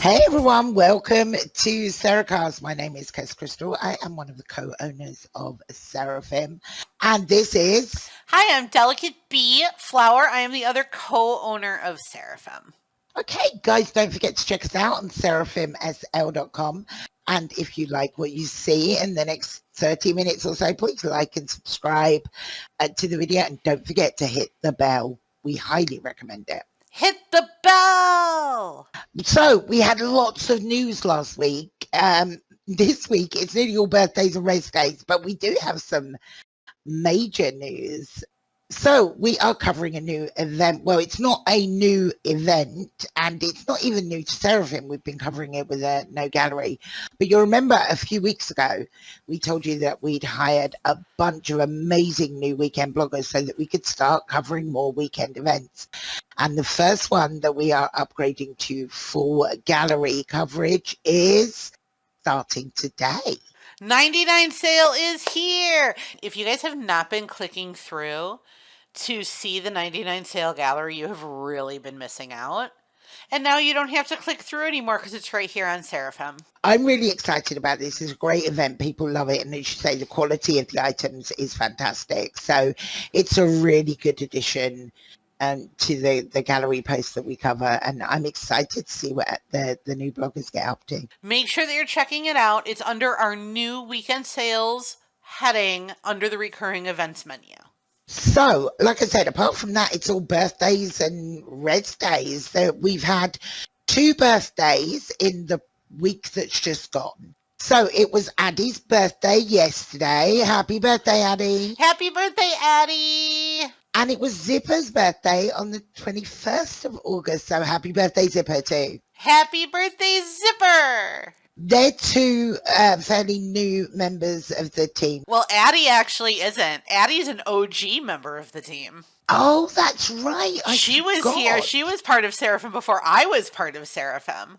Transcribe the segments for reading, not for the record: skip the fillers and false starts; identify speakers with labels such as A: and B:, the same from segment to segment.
A: Hey everyone, welcome to SeraCast. My name is Kes Crystal. I am one of the co-owners of Seraphim, and this is...
B: Hi, I'm Delicate Bee Flower. I am the other co-owner of Seraphim.
A: Okay, guys, don't forget to check us out on seraphimsl.com. And if you like what you see in the next 30 minutes or so, please like and subscribe to the video. And don't forget to hit the bell. We highly recommend it.
B: Hit the bell!
A: So we had lots of news last week. This week, it's nearly all birthdays and race days, but we do have some major news. So we are covering a new event. Well, it's not a new event, and it's not even new to Seraphim. We've been covering it with a No Gallery. But you'll remember a few weeks ago, we told you that we'd hired a bunch of amazing new weekend bloggers so that we could start covering more weekend events. And the first one that we are upgrading to full gallery coverage is starting today.
B: 99 sale is here. If you guys have not been clicking through to see the 99 sale gallery, you have really been missing out. And now you don't have to click through anymore because it's right here on Seraphim.
A: I'm really excited about this. It's a great event. People love it. And as you say, the quality of the items is fantastic. So it's a really good addition to the gallery post that we cover, and I'm excited to see what the new bloggers get up to.
B: Make sure that you're checking it out. It's under our new weekend sales heading under the recurring events menu.
A: So, like I said, apart from that, it's all birthdays and res days. So we've had 2 birthdays in the week that's just gone. So it was Addie's birthday yesterday. Happy birthday, Addie.
B: Happy birthday, Addie.
A: And it was Zipper's birthday on the 21st of August. So happy birthday, Zipper, too.
B: Happy birthday, Zipper.
A: They're 2 fairly new members of the team.
B: Well, Addie actually isn't. Addie's an OG member of the team.
A: Oh, that's right.
B: She was here. She was part of Seraphim before I was part of Seraphim.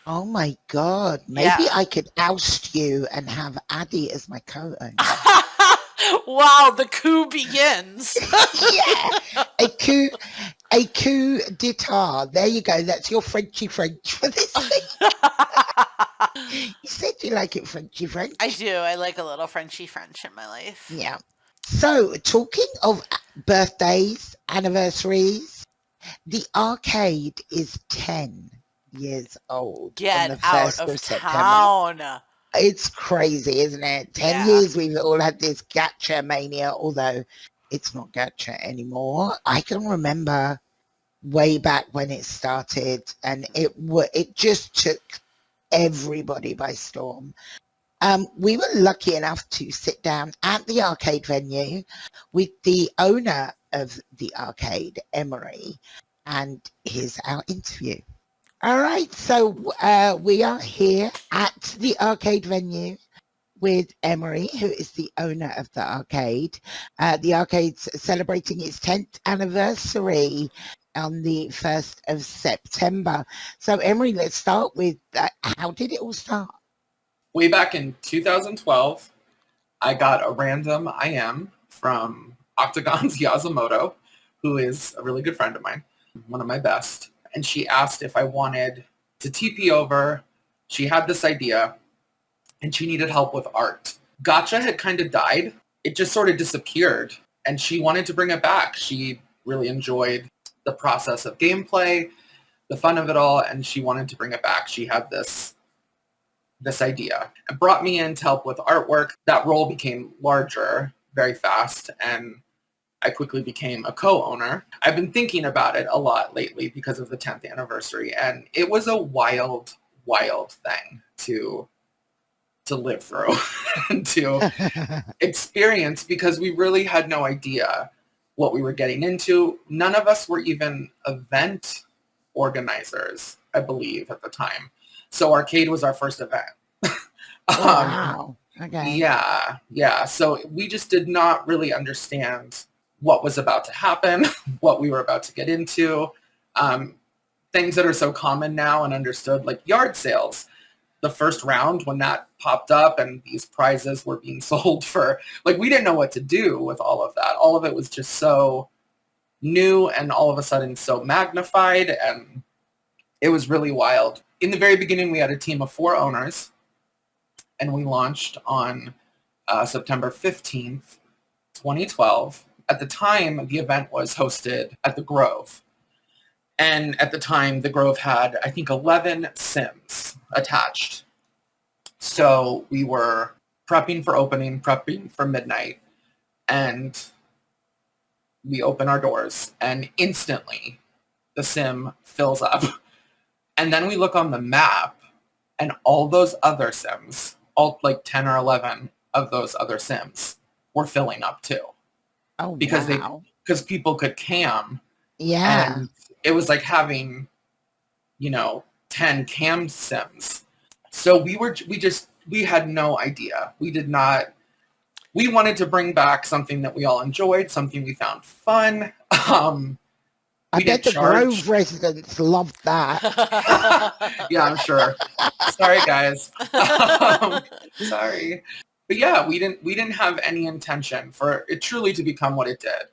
A: Oh, my God. Maybe I could oust you and have Addie as my co-owner.
B: Wow, the coup begins.
A: Yeah, a coup d'etat. There you go. That's your Frenchy French for this thing. You said you like it Frenchy French.
B: I do. I like a little Frenchy French in my life.
A: Yeah. So, talking of birthdays, anniversaries, the arcade is 10 years old.
B: Get
A: on the
B: out
A: 1st
B: of
A: September.
B: town.
A: It's crazy, isn't it? 10 years we've all had this gacha mania, although it's not gacha anymore. I can remember way back when it started, and it just took everybody by storm. We were lucky enough to sit down at the arcade venue with the owner of the arcade, Emery, and here's our interview. All right, so we are here at the arcade venue with Emery, who is the owner of the arcade. The arcade's celebrating its 10th anniversary on the 1st of September. So, Emery, let's start with how did it all start?
C: Way back in 2012, I got a random IM from Octagon's Yasumoto, who is a really good friend of mine, one of my best. And she asked if I wanted to TP over. She had this idea, and she needed help with art. Gacha had kind of died. It just sort of disappeared, and she wanted to bring it back. She really enjoyed the process of gameplay, the fun of it all, and she wanted to bring it back. She had this idea. It brought me in to help with artwork. That role became larger very fast, and I quickly became a co-owner. I've been thinking about it a lot lately because of the 10th anniversary, and it was a wild, wild thing to live through and to experience, because we really had no idea what we were getting into. None of us were even event organizers, I believe, at the time. So arcade was our first event.
A: Wow. Okay.
C: Yeah. So we just did not really understand what was about to happen, what we were about to get into. Things that are so common now and understood, like yard sales. The first round, when that popped up and these prizes were being sold for, like, we didn't know what to do with all of that. All of it was just so new and all of a sudden so magnified, and it was really wild. in the very beginning, we had a team of 4 owners, and we launched on September 15th, 2012. At the time, the event was hosted at the Grove. And at the time, the Grove had, I think, 11 Sims attached. So we were prepping for opening, prepping for midnight, and we open our doors, and instantly the Sim fills up. And then we look on the map, and all those other Sims, all like 10 or 11 of those other Sims, were filling up too.
A: Oh,
C: because
A: wow.
C: because people could cam.
A: Yeah.
C: And it was like having, 10 cam Sims. So we had no idea. We wanted to bring back something that we all enjoyed, something we found fun.
A: I bet the Grove residents loved that.
C: Yeah, I'm sure. Sorry, guys. Sorry. But yeah, we didn't have any intention for it truly to become what it did.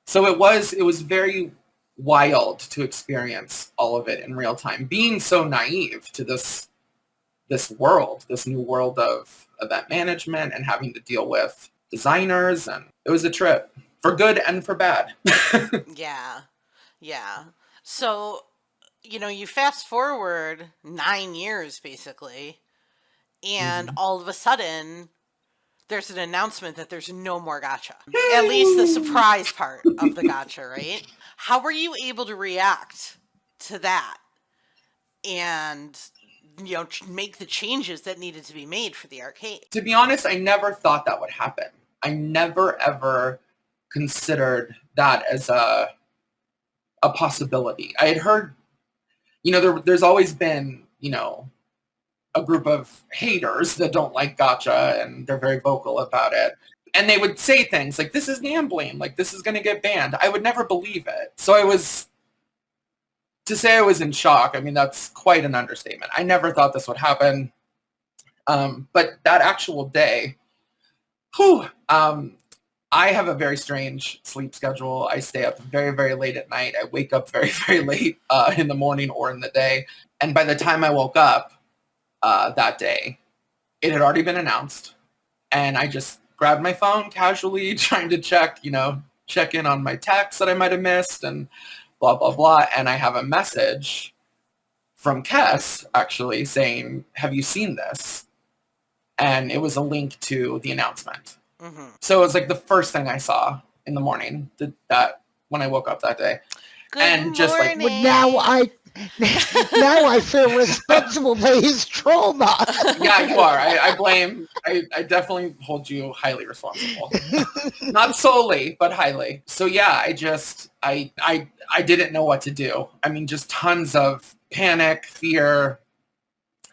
C: So it was very wild to experience all of it in real time, being so naive to this world, this new world of event management and having to deal with designers. And it was a trip for good and for bad.
B: Yeah. So, you fast forward 9 years basically, and all of a sudden there's an announcement that there's no more gacha. At least the surprise part of the gacha, right? How were you able to react to that and, make the changes that needed to be made for the arcade?
C: To be honest, I never thought that would happen. I never, ever considered that as a possibility. I had heard, there's always been, a group of haters that don't like gacha, and they're very vocal about it. And they would say things like, this is gambling, like this is going to get banned. I would never believe it. So to say I was in shock, I mean, that's quite an understatement. I never thought this would happen. But that actual day, I have a very strange sleep schedule. I stay up very, very late at night. I wake up very, very late in the morning or in the day. And by the time I woke up that day, it had already been announced. And I just grabbed my phone casually, trying to check in on my texts that I might have missed and blah, blah, blah. And I have a message from Kess actually saying, have you seen this? And it was a link to the announcement. Mm-hmm. So it was like the first thing I saw in the morning that when I woke up that day.
B: Good
C: and
B: morning.
C: Just like,
A: well, now I feel responsible for his trauma.
C: Yeah, you are. I definitely hold you highly responsible. Not solely, but highly. So yeah, I didn't know what to do. I mean, just tons of panic, fear,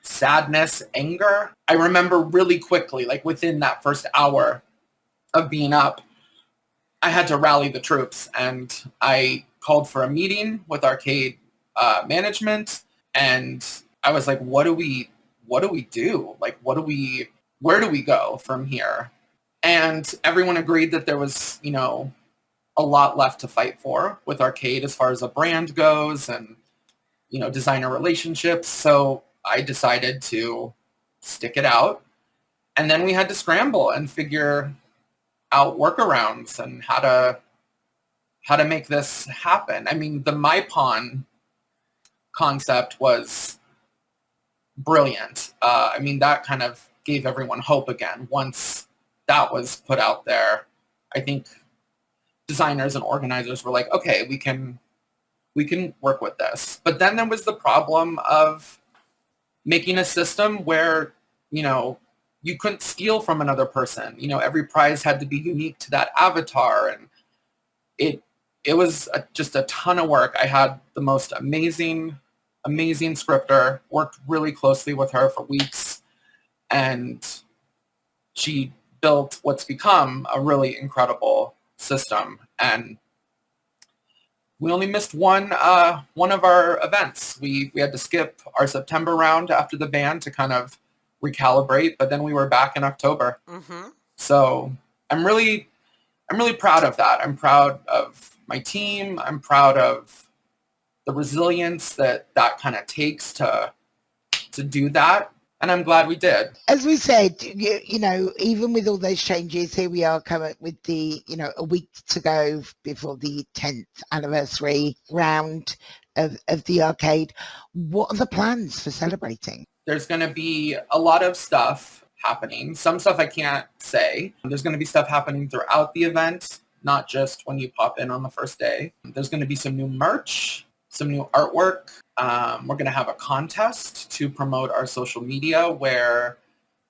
C: sadness, anger. I remember really quickly, like within that first hour of being up, I had to rally the troops, and I called for a meeting with arcade management, and I was like, what do we do? Like, where do we go from here? And everyone agreed that there was, a lot left to fight for with arcade as far as a brand goes and, designer relationships. So I decided to stick it out. And then we had to scramble and figure out workarounds and how to make this happen. I mean, the MyPawn concept was brilliant. I mean, that kind of gave everyone hope again. Once that was put out there, I think designers and organizers were like, okay, we can work with this. But then there was the problem of making a system where, you couldn't steal from another person. Every prize had to be unique to that avatar. And it was just a ton of work. I had the most amazing scripter, worked really closely with her for weeks. And she built what's become a really incredible system. And we only missed one of our events. We had to skip our September round after the ban to kind of recalibrate, but then we were back in October. Mm-hmm. So I'm really proud of that. I'm proud of my team. I'm proud of the resilience that kind of takes to to do that. And I'm glad we did.
A: As we said, you know, even with all those changes, here we are coming with the, you know, a week to go before the 10th anniversary round of the arcade. What are the plans for celebrating?
C: There's going to be a lot of stuff happening. Some stuff I can't say. There's going to be stuff happening throughout the event, not just when you pop in on the first day. There's going to be some new merch, some new artwork. We're going to have a contest to promote our social media where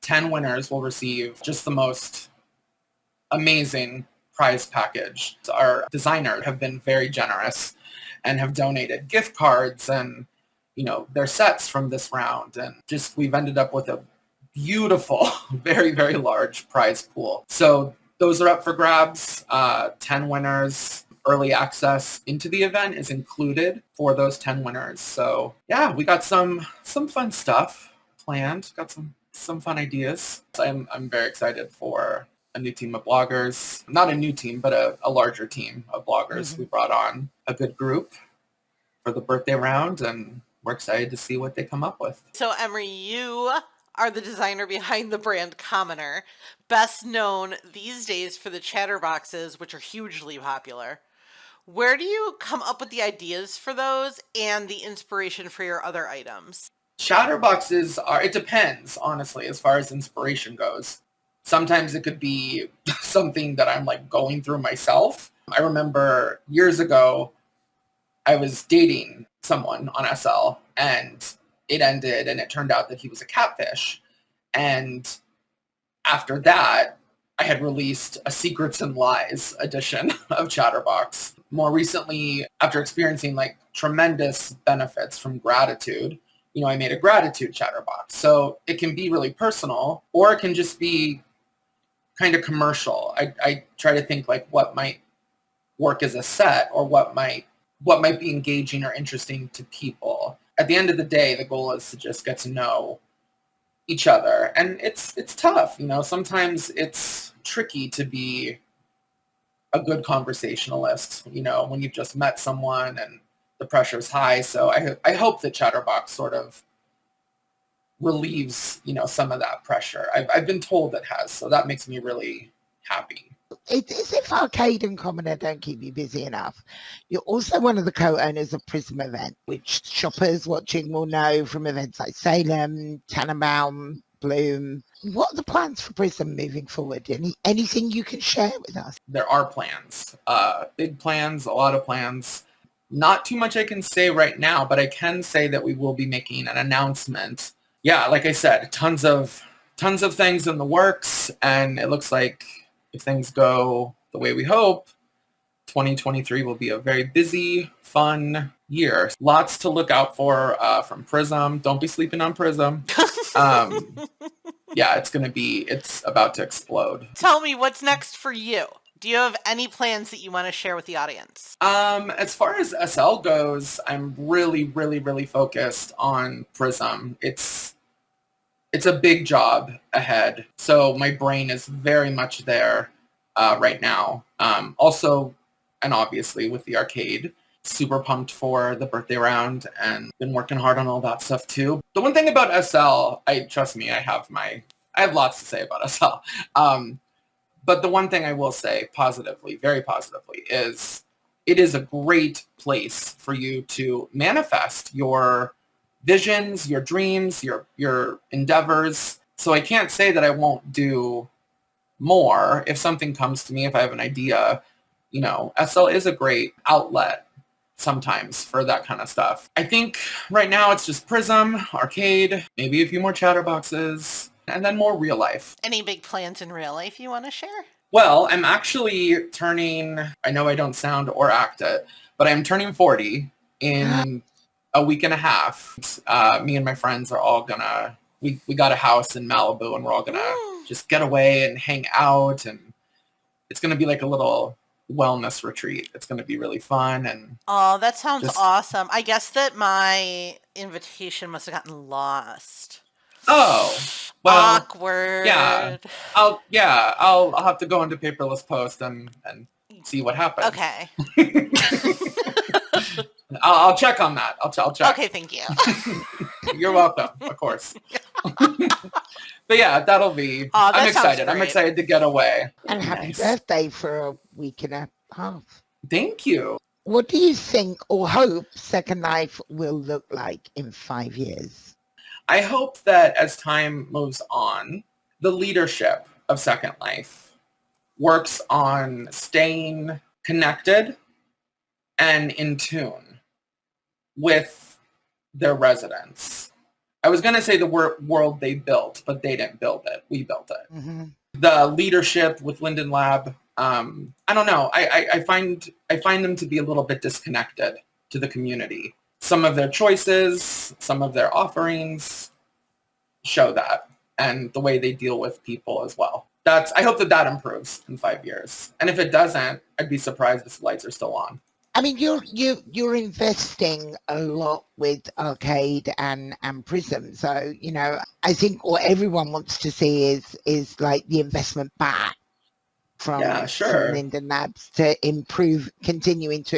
C: 10 winners will receive just the most amazing prize package. Our designers have been very generous and have donated gift cards and, you know, their sets from this round. And just we've ended up with a beautiful, very, very large prize pool. So those are up for grabs. 10 winners. Early access into the event is included for those 10 winners. So yeah, we got some fun stuff planned. Got some fun ideas. I'm very excited for a new team of bloggers. Not a new team, but a larger team of bloggers. Mm-hmm. We brought on a good group for the birthday round, and we're excited to see what they come up with.
B: So Emery, you are the designer behind the brand Commoner, best known these days for the chatterboxes, which are hugely popular. Where do you come up with the ideas for those and the inspiration for your other items?
C: Chatterboxes it depends, honestly, as far as inspiration goes. Sometimes it could be something that I'm like going through myself. I remember years ago, I was dating someone on SL and it ended and it turned out that he was a catfish. And after that, I had released a Secrets and Lies edition of Chatterbox. More recently, after experiencing like tremendous benefits from gratitude, you know, I made a gratitude Chatterbox. So it can be really personal or it can just be kind of commercial. I try to think like what might work as a set or what might be engaging or interesting to people. At the end of the day, the goal is to just get to know each other. And it's tough, you know, sometimes it's tricky to be a good conversationalist, you know, when you've just met someone and the pressure's high. So I hope that Chatterbox sort of relieves, you know, some of that pressure. I've been told it has, so that makes me really happy.
A: It's as if Arcade and Commoner don't keep you busy enough. You're also one of the co-owners of Prism Events, which shoppers watching will know from events like Salem, Tannenbaum, Bloom. What are the plans for Prism moving forward? Anything you can share with us?
C: There are plans, big plans, a lot of plans. Not too much I can say right now, but I can say that we will be making an announcement. Yeah, like I said, tons of things in the works, and it looks like if things go the way we hope, 2023 will be a very busy, fun year. Lots to look out for from Prism. Don't be sleeping on Prism. Yeah, it's about to explode.
B: Tell me, what's next for you? Do you have any plans that you want to share with the audience?
C: As far as SL goes, I'm really, really, really focused on Prism. It's a big job ahead. So my brain is very much there right now. Also, and obviously with the arcade, super pumped for the birthday round and been working hard on all that stuff too. The one thing about SL, trust me, I have lots to say about SL. But the one thing I will say positively, very positively, is it is a great place for you to manifest your visions, your dreams, your endeavors. So I can't say that I won't do more if something comes to me, if I have an idea. You know, SL is a great outlet sometimes for that kind of stuff. I think right now it's just Prism, arcade, maybe a few more chatterboxes, and then more real life.
B: Any big plans in real life you want to share?
C: Well, I'm actually turning, I know I don't sound or act it, but I'm turning 40 in a week and a half. Me and my friends are all gonna, we got a house in Malibu and we're all gonna just get away and hang out, and it's gonna be like a little wellness retreat. It's gonna be really fun. And
B: oh, that sounds awesome. I guess that my invitation must have gotten lost.
C: Oh, well,
B: awkward.
C: Yeah, I'll have to go into paperless post and see what happens.
B: Okay.
C: I'll check on that. I'll check.
B: Okay, thank you.
C: You're welcome, of course. But yeah, that'll be.
B: Oh, that
C: I'm
B: sounds
C: excited. I'm
B: great.
C: excited to get away.
A: And happy
C: Nice.
A: birthday for a week and a half.
C: Thank you.
A: What do you think or hope Second Life will look like in 5 years?
C: I hope that as time moves on, the leadership of Second Life works on staying connected and in tune with their residents. I was going to say the world they built, but they didn't build it. We built it.
A: Mm-hmm.
C: The leadership with Linden Lab, I don't know. I find them to be a little bit disconnected to the community. Some of their choices, some of their offerings show that, and the way they deal with people as well. I hope that improves in 5 years. And if it doesn't, I'd be surprised if the lights are still on.
A: I mean, you're investing a lot with Arcade and Prism. So, you know, I think what everyone wants to see is like the investment back from Linden Labs to continuing to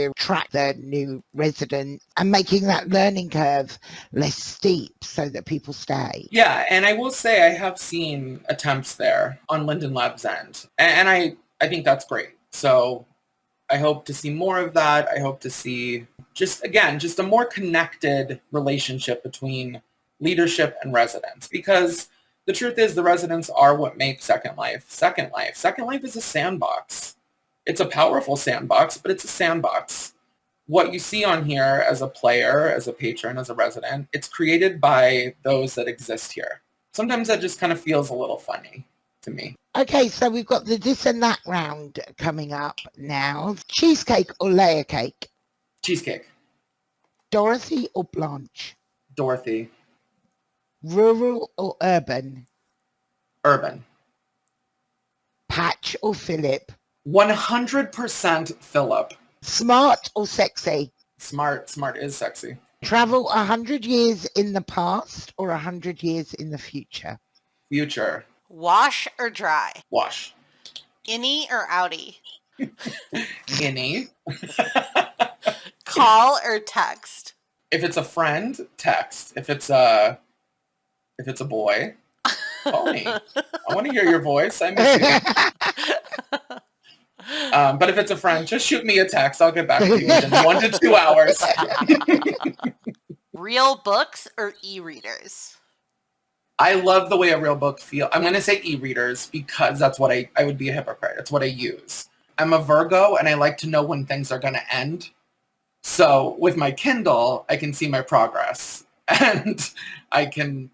A: attract the new residents and making that learning curve less steep so that people stay.
C: Yeah, and I will say I have seen attempts there on Linden Labs' end, and I think that's great. So I hope to see more of that. I hope to see just a more connected relationship between leadership and residents, because the truth is the residents are what make Second Life Second Life. Second Life is a sandbox. It's a powerful sandbox, but it's a sandbox. What you see on here as a player, as a patron, as a resident, it's created by those that exist here. Sometimes that just kind of feels a little funny to me.
A: Okay, so we've got the this and that round coming up now. Cheesecake or layer cake?
C: Cheesecake.
A: Dorothy or Blanche?
C: Dorothy.
A: Rural or urban?
C: Urban.
A: Patch or Philip?
C: 100% Philip.
A: Smart or sexy?
C: Smart. Smart is sexy.
A: Travel 100 years in the past or 100 years in the future?
C: Future.
B: Wash or dry?
C: Wash.
B: Innie or outie?
C: Innie.
B: Call or text?
C: If it's a friend, text. If it's a boy, call me. I want to hear your voice. I miss you. But if it's a friend, just shoot me a text. I'll get back to you within 1 to 2 hours.
B: Real books or e-readers?
C: I love the way a real book feels. I'm going to say e-readers because that's what I would be a hypocrite. It's what I use. I'm a Virgo and I like to know when things are going to end. So with my Kindle, I can see my progress and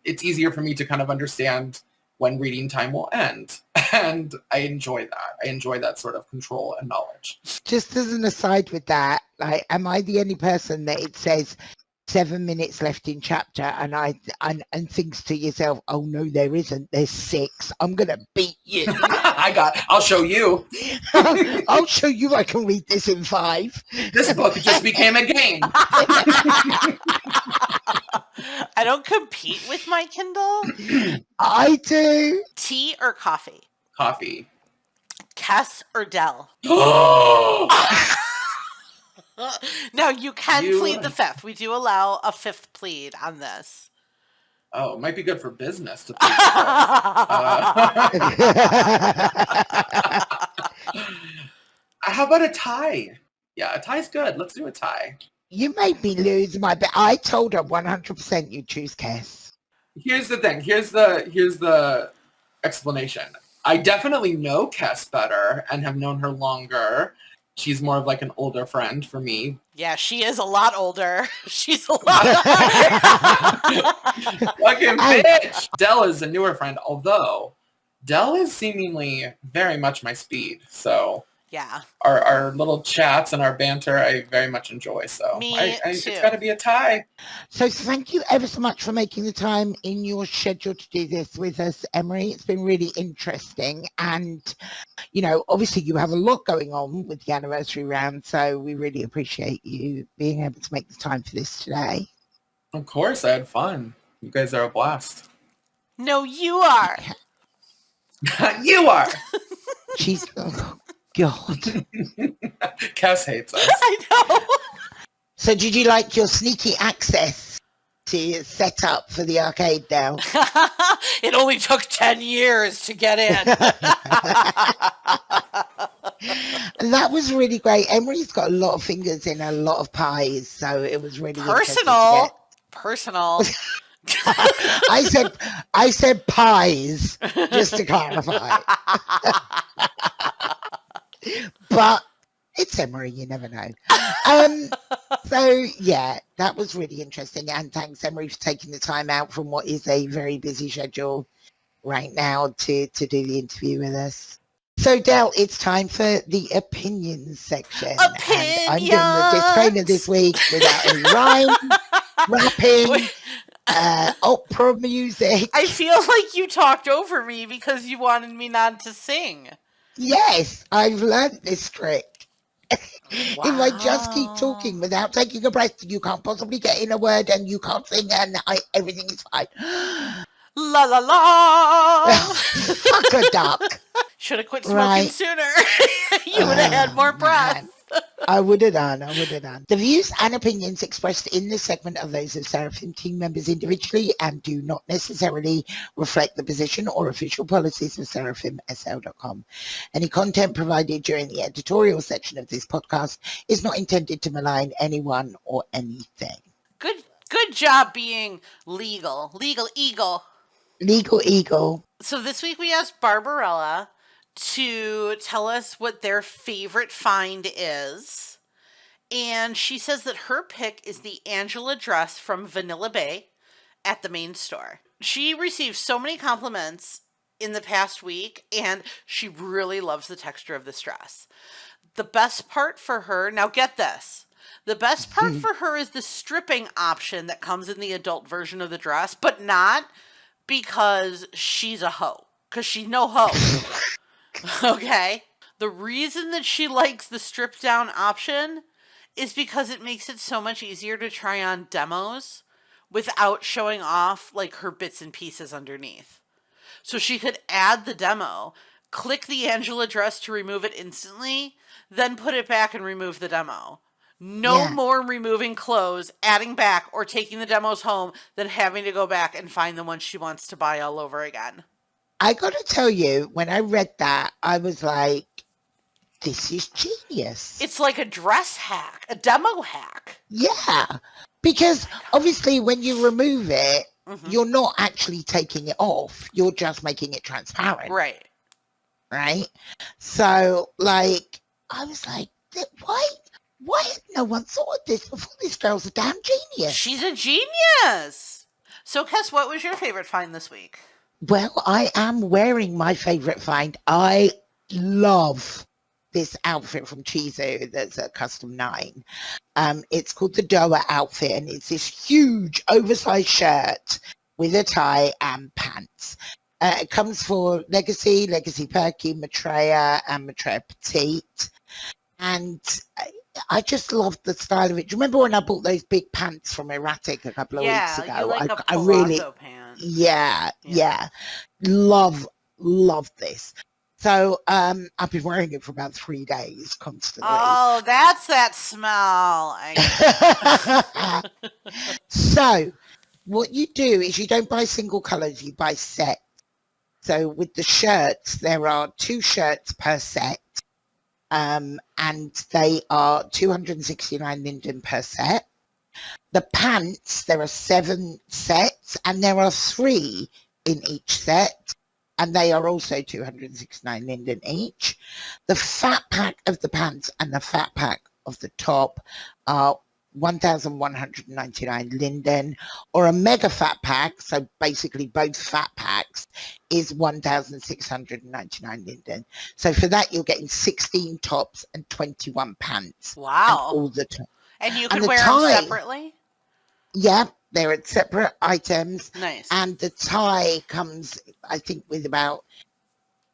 C: it's easier for me to kind of understand when reading time will end. And I enjoy that. I enjoy that sort of control and knowledge.
A: Just as an aside with that, like, am I the only person that it says 7 minutes left in chapter and thinks to yourself, oh no, there isn't, there's 6. I'm gonna beat you.
C: I'll show you.
A: I'll show you I can read this in 5.
C: This book just became a game.
B: I don't compete with my Kindle.
A: I do.
B: Tea or coffee?
C: Coffee.
B: Kess or Dell? No, you can plead the 5th. We do allow a 5th plead on this.
C: Oh, it might be good for business to plead the 5th. How about a tie? Yeah, a tie's good. Let's do a tie.
A: You made me lose my bet. I told her 100% you choose Kess.
C: Here's the thing. Here's the explanation. I definitely know Kess better and have known her longer. She's more of like an older friend for me.
B: Yeah, she is a lot older. She's a lot
C: Fucking bitch! Dell is a newer friend, although Dell is seemingly very much my speed. So
B: yeah,
C: our little chats and our banter I very much enjoy. So
B: me too.
C: It's got to be a tie.
A: So thank you ever so much for making the time in your schedule to do this with us, Emery. It's been really interesting. And, you know, obviously you have a lot going on with the anniversary round. So we really appreciate you being able to make the time for this today.
C: Of course, I had fun. You guys are a blast.
B: No, you are.
C: You are.
A: She's... Oh, God.
C: Cass hates us.
B: I know.
A: So did you like your sneaky access to set up for the arcade now?
B: It only took 10 years to get in.
A: And that was really great. Emery's got a lot of fingers in a lot of pies, so it was really
B: Personal.
A: I said pies, just to clarify. But it's Emery, you never know. So yeah, that was really interesting. And thanks, Emery, for taking the time out from what is a very busy schedule right now to do the interview with us. So, Del, it's time for the opinions section.
B: Opinions!
A: And I'm doing the disclaimer this week without any rhyme, rapping, opera music.
B: I feel like you talked over me because you wanted me not to sing.
A: Yes, I've learned this trick.
B: Wow.
A: If I just keep talking without taking a breath, you can't possibly get in a word and you can't sing and everything is fine.
B: La la la!
A: Fuck a duck.
B: Should have quit smoking sooner. You would have had more breath.
A: I would have done. The views and opinions expressed in this segment are those of Seraphim team members individually and do not necessarily reflect the position or official policies of SeraphimSL.com. Any content provided during the editorial section of this podcast is not intended to malign anyone or anything.
B: Good job being legal. Legal eagle.
A: Legal eagle.
B: So this week we asked Barbarella to tell us what their favorite find is. And she says that her pick is the Angela dress from Vanilla Bay at the main store. She received so many compliments in the past week, and she really loves the texture of this dress. The best part for her, now get this, the best part for her is the stripping option that comes in the adult version of the dress, but not because she's a hoe, because she's no hoe. Okay? The reason that she likes the stripped down option is because it makes it so much easier to try on demos without showing off like her bits and pieces underneath. So she could add the demo, click the Angela dress to remove it instantly, then put it back and remove the demo. No more removing clothes, adding back, or taking the demos home than having to go back and find the one she wants to buy all over again.
A: I got to tell you, when I read that, I was like, this is genius.
B: It's like a dress hack, a demo hack.
A: Yeah, because obviously when you remove it, you're not actually taking it off. You're just making it transparent.
B: Right.
A: Right? So, like, I was like, why had no one thought of this before? This girl's a damn genius.
B: She's a genius. So, Kes, what was your favorite find this week?
A: Well, I am wearing my favorite find. I love this outfit from Chizu that's a custom 9. It's called the Doa outfit, and it's this huge oversized shirt with a tie and pants. It comes for Legacy Perky, Maitreya, and Maitreya Petite. And I just loved the style of it. Do you remember when I bought those big pants from Erratic a couple of weeks ago?
B: Yeah, you like a
A: I really
B: pant.
A: Yeah. Love this. So I've been wearing it for about 3 days constantly.
B: Oh, that's that smell.
A: So what you do is you don't buy single colors, you buy sets. So with the shirts, there are 2 shirts per set. And they are 269 linden per set. The pants, there are 7 sets, and there are 3 in each set, and they are also 269 linden each. The fat pack of the pants and the fat pack of the top are 1,199 linden, or a mega fat pack, so basically both fat packs, is 1,699 linden. So for that, you're getting 16 tops and 21 pants.
B: Wow.
A: All the time.
B: And you can wear them separately?
A: Yeah, they're at separate items.
B: Nice.
A: And the tie comes, I think, with about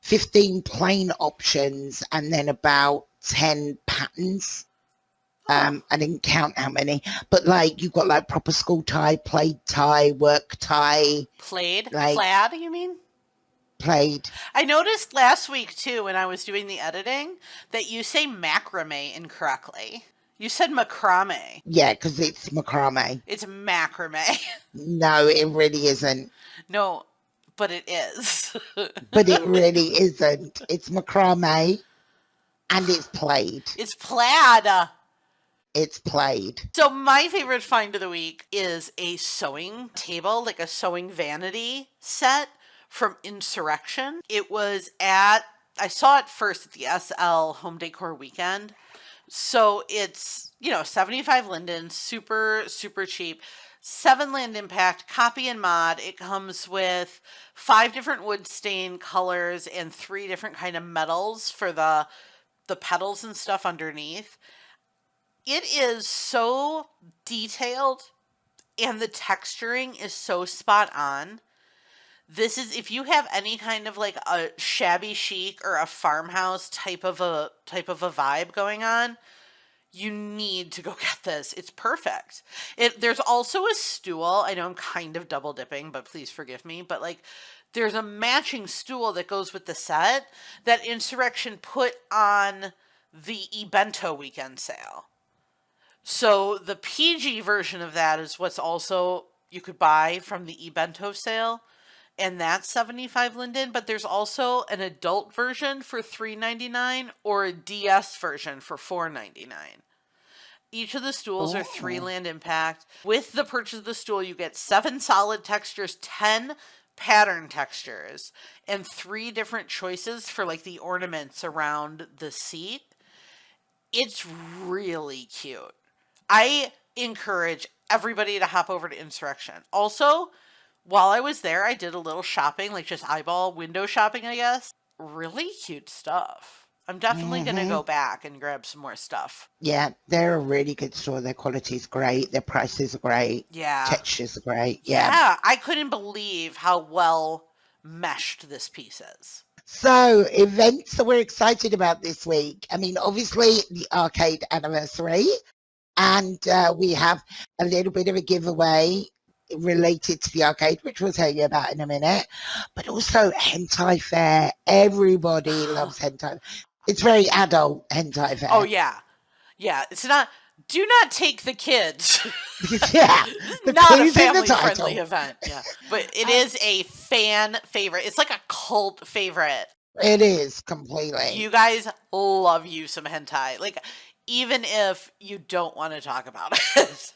A: 15 plain options and then about 10 patterns. I didn't count how many, but like you've got like proper school tie, plaid tie, work tie.
B: Plaid?
A: Like,
B: plaid, you mean?
A: Plaid.
B: I noticed last week too when I was doing the editing that you say macrame incorrectly. You said macrame.
A: Yeah, because it's macrame.
B: It's macrame.
A: No, it really isn't.
B: No, but it is.
A: But it really isn't. It's macrame and it's plaid.
B: It's plaid.
A: It's plaid.
B: So my favorite find of the week is a sewing table, like a sewing vanity set from Insurrection. It was I saw it first at the SL Home Decor Weekend. So it's, 75 linden, super, super cheap. 7 land impact, copy and mod. It comes with 5 different wood stain colors and 3 different kind of metals for the petals and stuff underneath. It is so detailed and the texturing is so spot on. This is, if you have any kind of like a shabby chic or a farmhouse type of a vibe going on, you need to go get this. It's perfect. There's also a stool. I know I'm kind of double dipping, but please forgive me. But like, there's a matching stool that goes with the set that Insurrection put on the eBento weekend sale. So the PG version of that is what's also you could buy from the eBento sale, and that's 75 linden. But there's also an adult version for $3.99 or a DS version for $4.99. Each of the stools are 3 land impact. With the purchase of the stool, you get 7 solid textures, 10 pattern textures, and 3 different choices for like the ornaments around the seat. It's really cute. I encourage everybody to hop over to Insurrection. Also, while I was there, I did a little shopping, like just eyeball window shopping, I guess. Really cute stuff. I'm definitely going to go back and grab some more stuff.
A: Yeah, they're a really good store. Their quality is great. Their prices are great.
B: Yeah.
A: Textures are great.
B: Yeah, I couldn't believe how well meshed this piece is.
A: So, events that we're excited about this week. I mean, obviously, the arcade anniversary. And we have a little bit of a giveaway related to the arcade, which we'll tell you about in a minute. But also Hentai Fair. Everybody loves Hentai. It's very adult Hentai Fair.
B: Oh, yeah. Yeah, it's not... Do not take the kids.
A: Yeah.
B: Not a family-friendly event. Yeah. But it is a fan favorite. It's like a cult favorite.
A: It is, completely.
B: You guys love you some hentai. Like, even if you don't want to talk about it,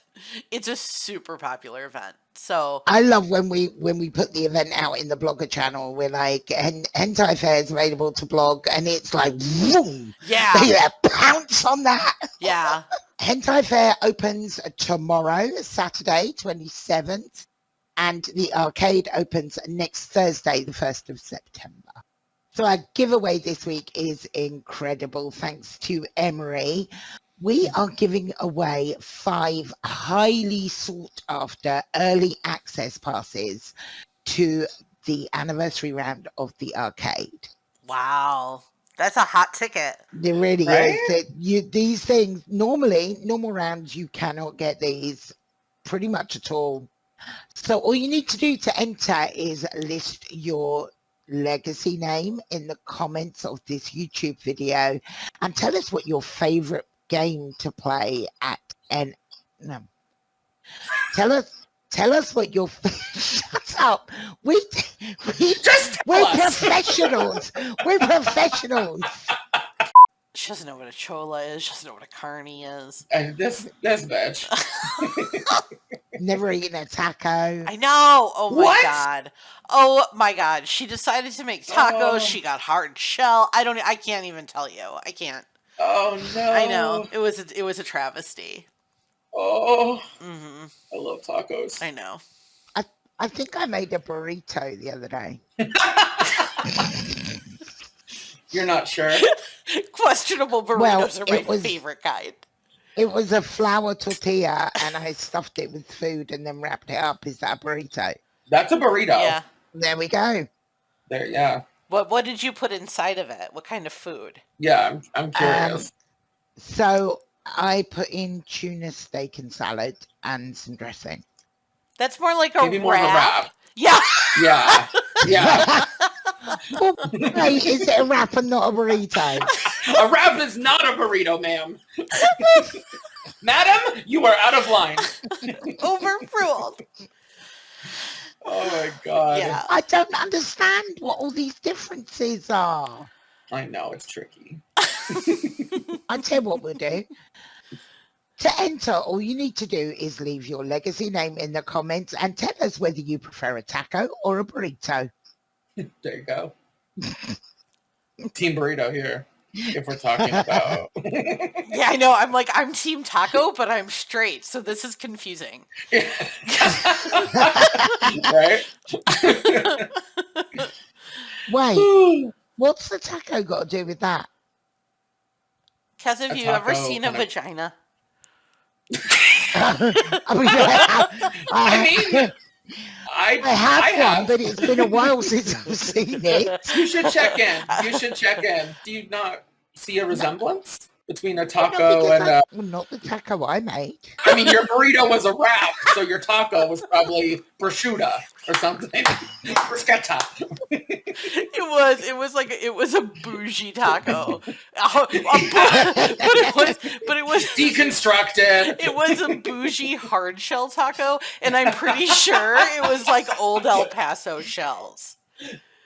B: it's a super popular event. So
A: I love when we put the event out in the blogger channel. We're like, Hentai Fair is available to blog, and it's like, boom,
B: yeah,
A: pounce on that.
B: Yeah.
A: Hentai Fair opens tomorrow, Saturday, 27th, and the arcade opens next Thursday, the 1st of September. So our giveaway this week is incredible. Thanks to Emery. We are giving away 5 highly sought after early access passes to the anniversary round of the arcade.
B: Wow. That's a hot ticket.
A: It really is. These things, normal rounds, you cannot get these pretty much at all. So all you need to do to enter is list your legacy name in the comments of this YouTube video and tell us what your favorite game to play at tell us what your shut up. We're professionals. We're professionals.
B: She doesn't know what a chola is. She doesn't know what a carny is.
C: And this bitch.
A: Never eaten a taco.
B: I know. Oh my god. Oh my god. She decided to make tacos. She got hard shell. I can't even tell you. I can't.
C: Oh no.
B: I know. It was a travesty.
C: Oh.
B: Mm-hmm.
C: I love tacos.
B: I know.
A: I think I made a burrito the other day.
C: You're not sure?
B: Questionable burritos are my favorite kind.
A: It was a flour tortilla, and I stuffed it with food and then wrapped it up. Is that a burrito?
C: That's a burrito.
B: Yeah.
A: There we go.
C: There, yeah.
B: What did you put inside of it? What kind of food?
C: Yeah, I'm curious.
A: So I put in tuna steak and salad and some dressing.
B: That's more like a
C: Maybe more of a wrap.
B: Yeah.
C: Yeah. Yeah.
A: Well, hey, is it a wrap and not a burrito?
C: A wrap is not a burrito, ma'am. Madam, you are out of line.
B: Overruled.
C: Oh my God.
B: Yeah.
A: I don't understand what all these differences are.
C: I know, it's tricky.
A: I'll tell you what we'll do. To enter, all you need to do is leave your legacy name in the comments and tell us whether you prefer a taco or a burrito.
C: There you go. Team burrito here, if we're talking about.
B: Yeah, I know. I'm team taco, but I'm straight, so this is confusing.
C: Right?
A: Wait, what's the taco got to do with that?
B: Kaz, have you ever seen a vagina?
C: I
A: have one, but it's been a while since I've seen it.
C: You should check in. Do you not see a resemblance between a taco and
A: well, not the taco I made.
C: I mean, your burrito was a wrap, so your taco was probably prosciutto or something. Bruschetta.
B: It was a bougie taco. But it was
C: deconstructed.
B: It was a bougie hard shell taco, and I'm pretty sure it was like old El Paso shells.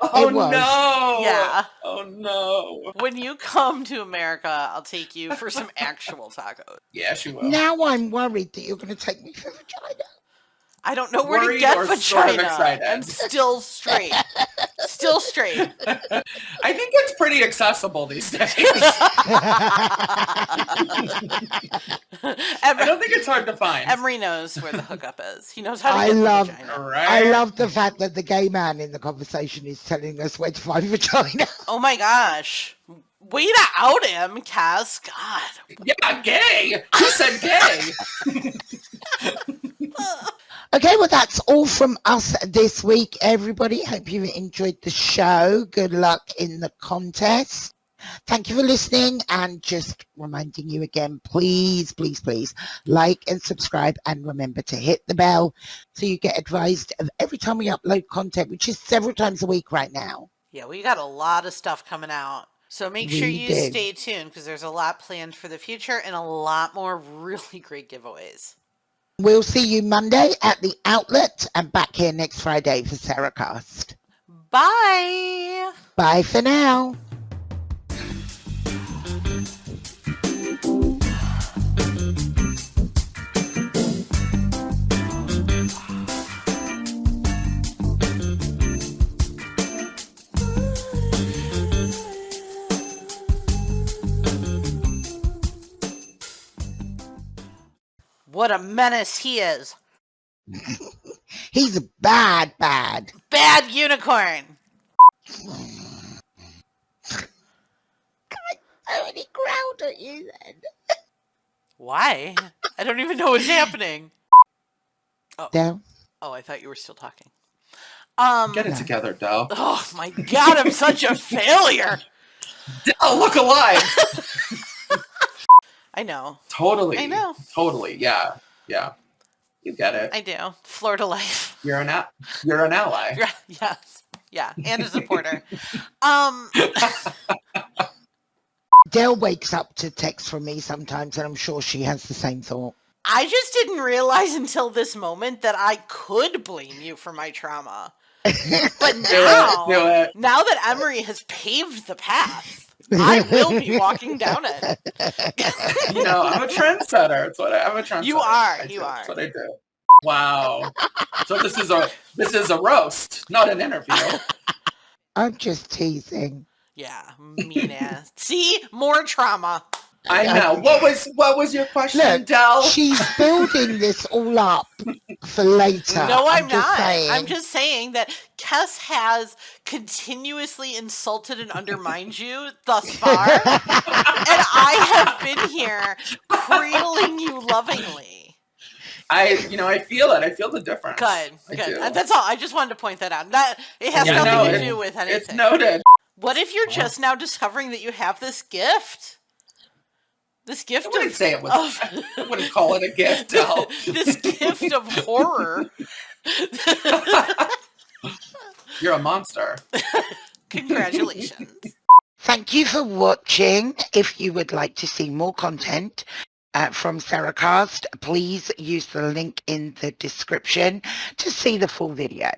C: Oh no!
B: Yeah.
C: Oh no!
B: When you come to America, I'll take you for some actual tacos.
C: Yeah, she will.
A: Now I'm worried that you're going to take me for vagina.
B: I don't know where to get vagina.
C: Sort of
B: I'm still straight. Still straight.
C: I think it's pretty accessible these days. I don't think it's hard to find.
B: Emery knows where the hookup is. He knows how to get vagina.
C: Right?
A: I love the fact that the gay man in the conversation is telling us where to find vagina.
B: Oh my gosh. Way to out him, Kaz. God.
C: Yeah, gay. Who said gay?
A: Okay, well, that's all from us this week, everybody. Hope you enjoyed the show. Good luck in the contest. Thank you for listening, and just reminding you again, please, please, please like and subscribe, and remember to hit the bell so you get advised of every time we upload content, which is several times a week right now.
B: Yeah, we got a lot of stuff coming out. So make sure you stay tuned, because there's a lot planned for the future and a lot more really great giveaways.
A: We'll see you Monday at the outlet and back here next Friday for SeraCast.
B: Bye.
A: Bye for now.
B: What a menace he is.
A: He's a bad
B: unicorn.
A: I only growled at you then.
B: Why? I don't even know what's happening. Oh.
A: Del?
B: Oh, I thought you were still talking.
C: Get it together, Del.
B: Oh my God, I'm such a failure.
C: Del, look alive.
B: I know.
C: Totally.
B: I know.
C: Totally. Yeah. Yeah. You get it.
B: I do. Florida life.
C: You're an ally.
B: Yes. Yeah. And a supporter.
A: Del wakes up to texts from me sometimes, and I'm sure she has the same thought.
B: I just didn't realize until this moment that I could blame you for my trauma. But now that Emery has paved the path, I will be walking down it.
C: You know, I'm a trendsetter. I'm a trendsetter.
B: You are.
C: That's what I do. Wow. So this is a roast, not an interview.
A: I'm just teasing.
B: Yeah, mean ass. See, more trauma.
C: I know. What was your question,
A: Look,
C: Del?
A: She's building this all up for later.
B: No, I'm not.
A: Saying.
B: I'm just saying that Kes has continuously insulted and undermined you thus far. And I have been here cradling you lovingly.
C: I feel it. I feel the difference.
B: Good. That's all. I just wanted to point that out. It has nothing to do with anything.
C: It's noted.
B: What if you're just now discovering that you have this gift? This gift
C: I wouldn't call it a gift, Del.
B: This gift of horror.
C: You're a monster.
B: Congratulations.
A: Thank you for watching. If you would like to see more content, from SeraCast. Please use the link in the description to see the full video.